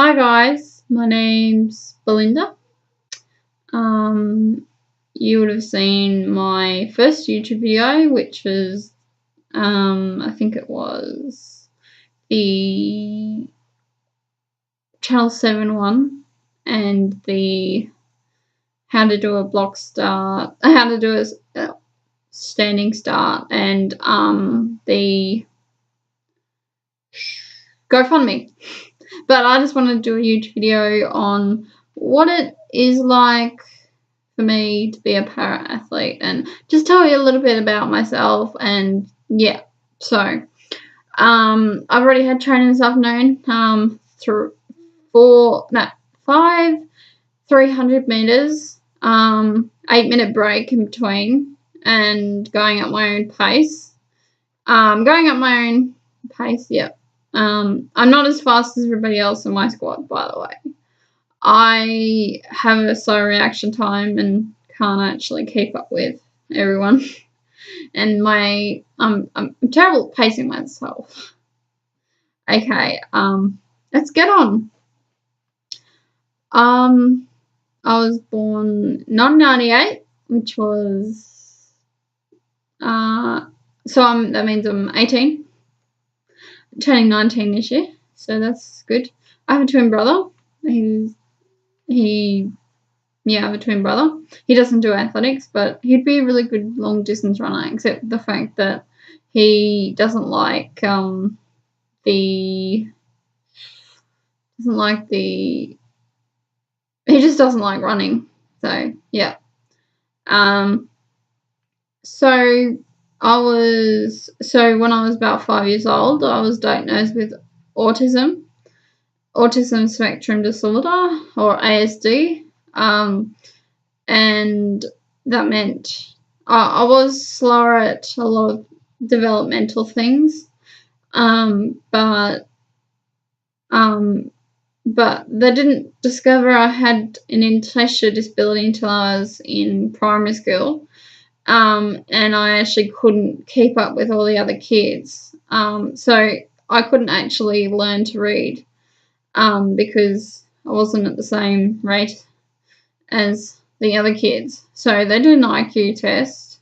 Hi guys, my name's Belinda. You would have seen my first YouTube video, which was, I think it was the Channel 7 one, and the how to do a block start, how to do a standing start, and the GoFundMe. But I just wanted to do a YouTube video on what it is like for me to be a para-athlete and just tell you a little bit about myself. And yeah, so I've already had training this afternoon, 5 300 meters, 8-minute break in between, and going at my own pace. Yeah. I'm not as fast as everybody else in my squad, by the way. I have a slow reaction time and can't actually keep up with everyone. And I'm terrible at pacing myself. Okay, let's get on. I was born 1998, which was that means I'm 18. Turning 19 this year, so that's good. I have a twin brother. I have a twin brother. He doesn't do athletics, but he'd be a really good long distance runner, except the fact that he doesn't like he just doesn't like running. So yeah. When I was about 5 years old, I was diagnosed with autism spectrum disorder, or ASD, and that meant I was slower at a lot of developmental things, but they didn't discover I had an intellectual disability until I was in primary school. And I actually couldn't keep up with all the other kids. So I couldn't actually learn to read because I wasn't at the same rate as the other kids. So they did an IQ test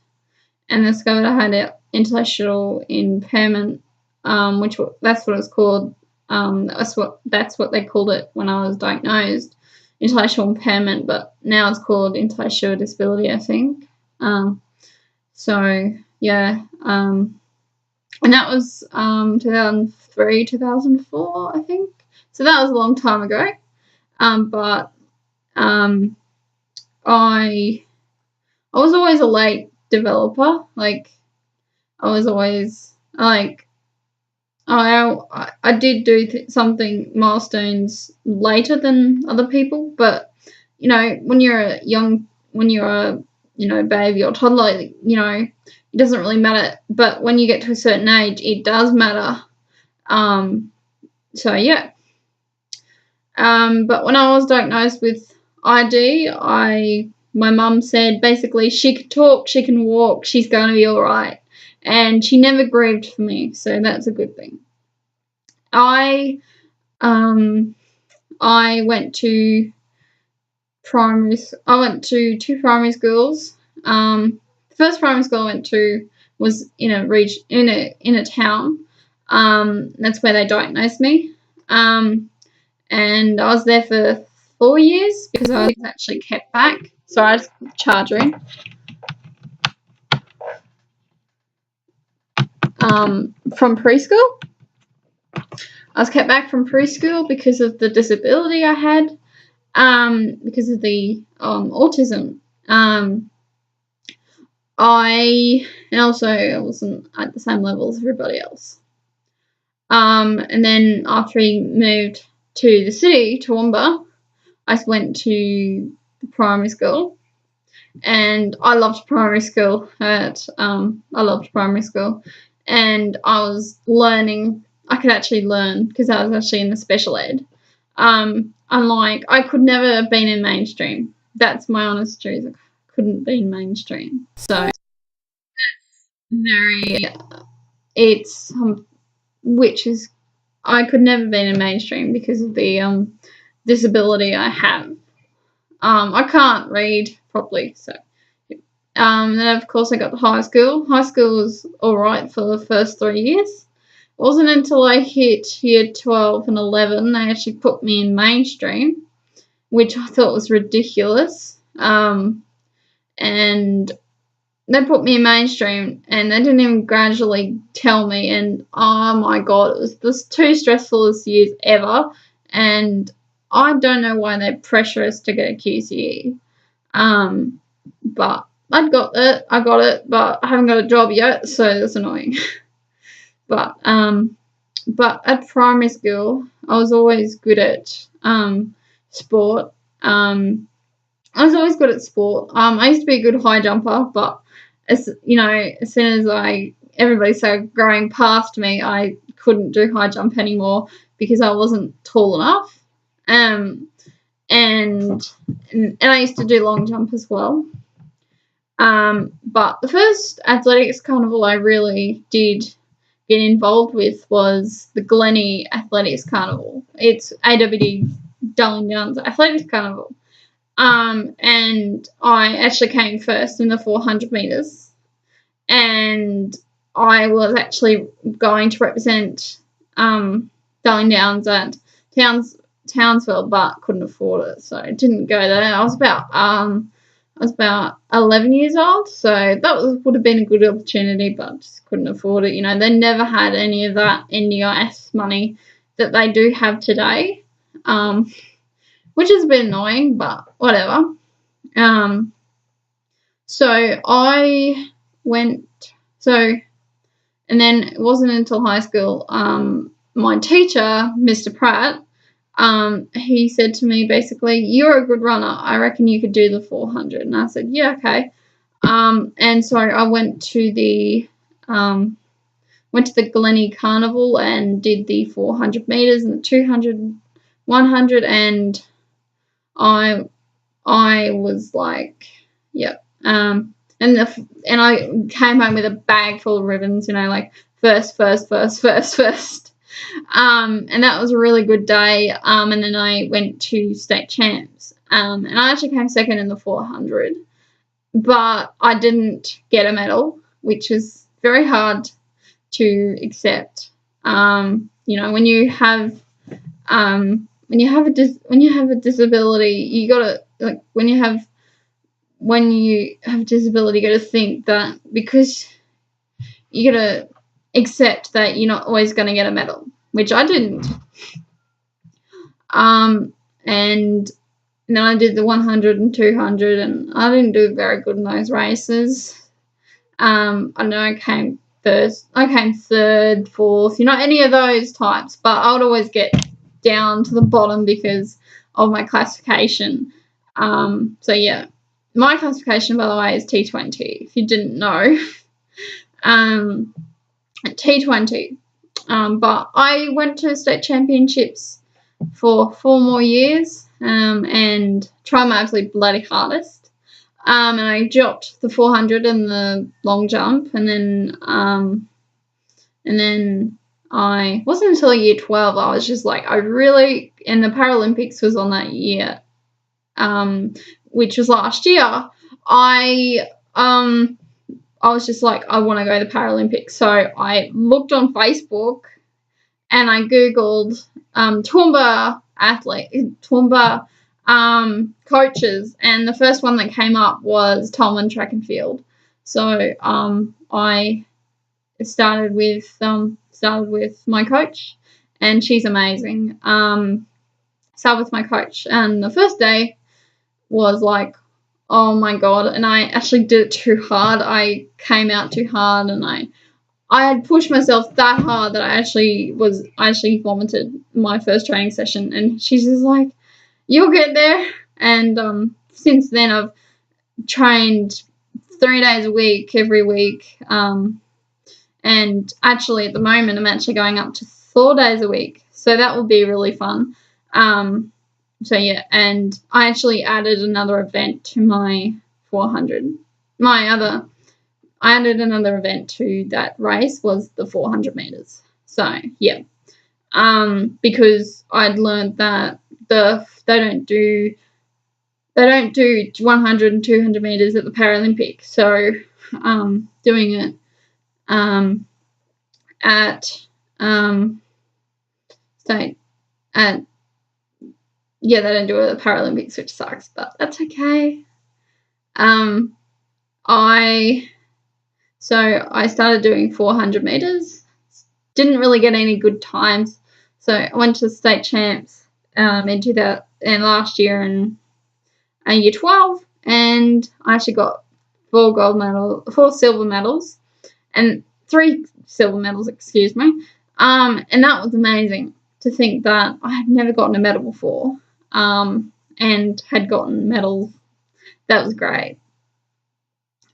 and discovered I had an intellectual impairment, that's what it's called. That's what they called it when I was diagnosed, intellectual impairment, but now it's called intellectual disability, I think. So yeah, and that was 2003, 2004, I think. So that was a long time ago. But I was always a late developer. Like I was always like I did do something milestones later than other people, but when you're a baby or toddler, it doesn't really matter. But when you get to a certain age, it does matter. So yeah. But when I was diagnosed with ID, my mum said basically she could talk, she can walk, she's going to be all right. And she never grieved for me, so that's a good thing. I went to two primary schools. The first primary school I went to was in a town. That's where they diagnosed me. And I was there for 4 years because I was actually kept back. So I was charging. From preschool. I was kept back from preschool because of the disability I had, because of the autism. I wasn't at the same level as everybody else. And then after we moved to the city, Toowoomba, I went to the primary school, and I loved primary school. I loved primary school, and I was learning. I could actually learn because I was actually in the special ed. Unlike, I could never have been in mainstream. That's my honest truth. I couldn't be in mainstream. So I could never be in mainstream because of the disability I have. I can't read properly, so. Then of course I got to high school. High school was alright for the first 3 years. It wasn't until I hit year 12 and 11 they actually put me in mainstream, which I thought was ridiculous. And they put me in mainstream and they didn't even gradually tell me, and oh my god, it was the two stressfulest years ever, and I don't know why they pressure us to get a QCE. But I got it, but I haven't got a job yet, so that's annoying. But at primary school, I was always good at sport. I was always good at sport. I used to be a good high jumper, but as soon as everybody started growing past me, I couldn't do high jump anymore because I wasn't tall enough. And I used to do long jump as well. But the first athletics carnival I really did get involved with was the Glennie Athletics Carnival. It's AWD Darling Downs Athletics Carnival. And I actually came first in the 400 metres. And I was actually going to represent Darling Downs at Townsville, but couldn't afford it, so I didn't go there. I was about 11 years old, so that would have been a good opportunity, but just couldn't afford it. They never had any of that NDIS money that they do have today, which is a bit annoying, but whatever. So I went, and then it wasn't until high school, my teacher, Mr. Pratt, he said to me basically, "You're a good runner. I reckon you could do the 400." And I said, "Yeah, okay." And so I went to the Glennie Carnival and did the 400 metres and the 200, 100, and I was like, yep. And I came home with a bag full of ribbons, like first. And that was a really good day. And then I went to state champs. And I actually came second in the 400, but I didn't get a medal, which was very hard to accept. When you have a disability, you gotta when you have a disability, you gotta think that because you gotta accept that you're not always gonna get a medal, which I didn't. And then I did the 100 and 200, and I didn't do very good in those races. I know I came third, fourth, any of those types, but I would always get down to the bottom because of my classification. So yeah, my classification, by the way, is T20, if you didn't know. T20. But I went to state championships for 4 more years and tried my absolute bloody hardest. And I dropped the 400 and the long jump, and then I wasn't until year 12 I was just like, and the Paralympics was on that year, which was last year. I was just like, I want to go to the Paralympics. So I looked on Facebook and I Googled Toowoomba coaches, and the first one that came up was Tolman Track and Field. So I started with my coach, and she's amazing. Started with my coach, and the first day was like, oh my god, and I actually did it too hard. I came out too hard, and I had pushed myself that hard that I actually vomited my first training session. And she's just like, you'll get there. And since then I've trained 3 days a week, every week. And actually at the moment I'm actually going up to 4 days a week. So that will be really fun. So yeah, and I actually added another event to my 400. I added another event to that race, was the 400 metres. So yeah, because I'd learned that they don't do 100 and 200 meters at the Paralympics. So doing it at state at they don't do it at the Paralympics, which sucks, but that's okay. I started doing 400 meters. Didn't really get any good times, so I went to the state champs in last year in year 12, and I actually got 4 silver medals, and 3 silver medals, excuse me. And that was amazing to think that I had never gotten a medal before, and had gotten medals. That was great.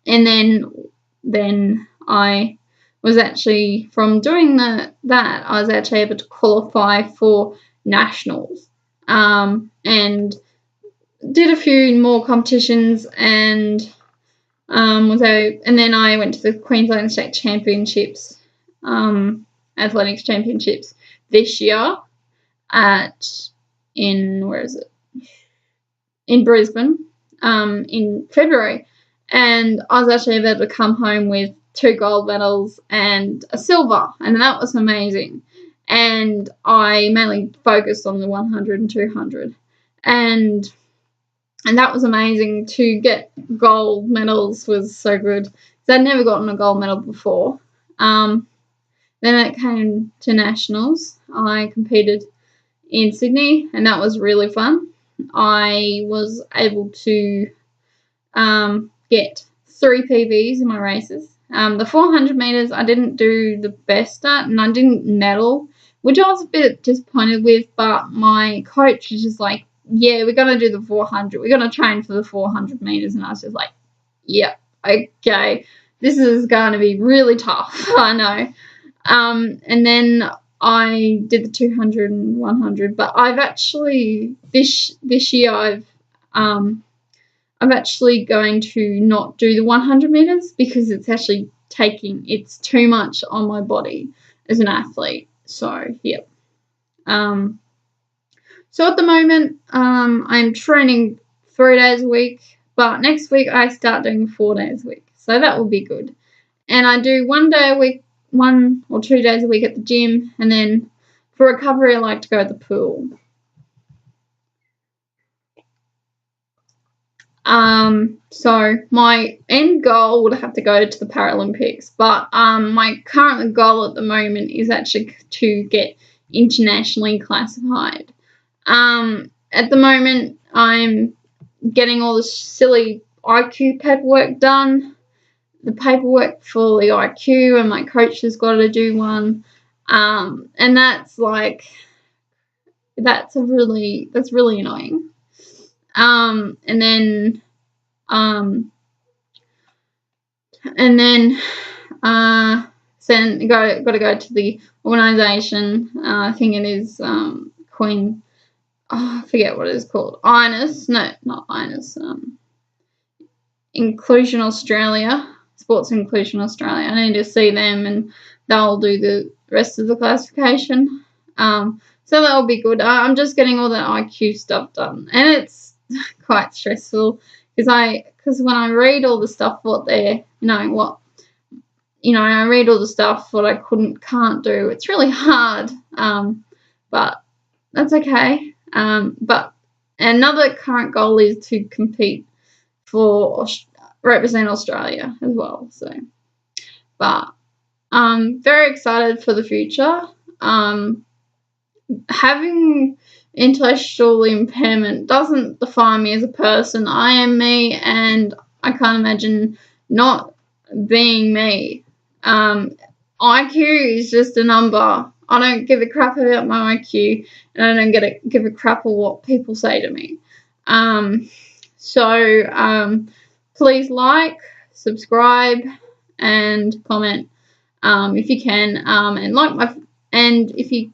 And then I was actually, from doing that, I was actually able to qualify for nationals, and did a few more competitions, and and then I went to the Queensland State Championships, athletics championships this year in Brisbane, in February, and I was actually able to come home with 2 gold medals and a silver, and that was amazing. And I mainly focused on the 100 and 200, and that was amazing. To get gold medals was so good, because I'd never gotten a gold medal before. Then it came to nationals. I competed in Sydney, and that was really fun. I was able to get 3 PBs in my races. The 400 meters I didn't do the best at, and I didn't medal, which I was a bit disappointed with, but my coach was just like, yeah, we're going to do the 400. We're going to train for the 400 meters. And I was just like, yeah, okay. This is going to be really tough. I know. And then I did the 200 and 100, but I've actually, this year, I'm actually going to not do the 100 meters, because it's actually it's too much on my body as an athlete. So, yeah. So at the moment, I'm training 3 days a week, but next week I start doing 4 days a week. So that will be good. And I do 1 day a week, 1 or 2 days a week at the gym, and then for recovery I like to go to the pool. So my end goal would have to go to the Paralympics, but my current goal at the moment is actually to get internationally classified. At the moment, I'm getting all the silly IQ paperwork done. The paperwork for the IQ, and my coach has got to do one. And that's really annoying. And then got to go to the organisation. I think it is Queen. Oh, I forget what it's called. INIS. No, not INIS. Inclusion Australia. Sports Inclusion Australia. I need to see them, and they'll do the rest of the classification. So that'll be good. I'm just getting all that IQ stuff done, and it's quite stressful, because when I read all the stuff I read all the stuff what I can't do. It's really hard, but that's okay. But another current goal is to compete for represent Australia as well. So, but I'm very excited for the future. Having intellectual impairment doesn't define me as a person. I am me, and I can't imagine not being me. IQ is just a number. I don't give a crap about my IQ, and I don't give a crap about what people say to me. So please like, subscribe, and comment if you can, and if you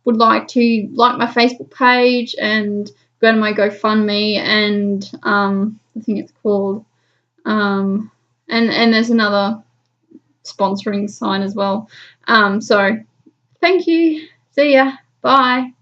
would like to like my Facebook page and go to my GoFundMe, and I think it's called and there's another sponsoring sign as well. So thank you. See ya. Bye.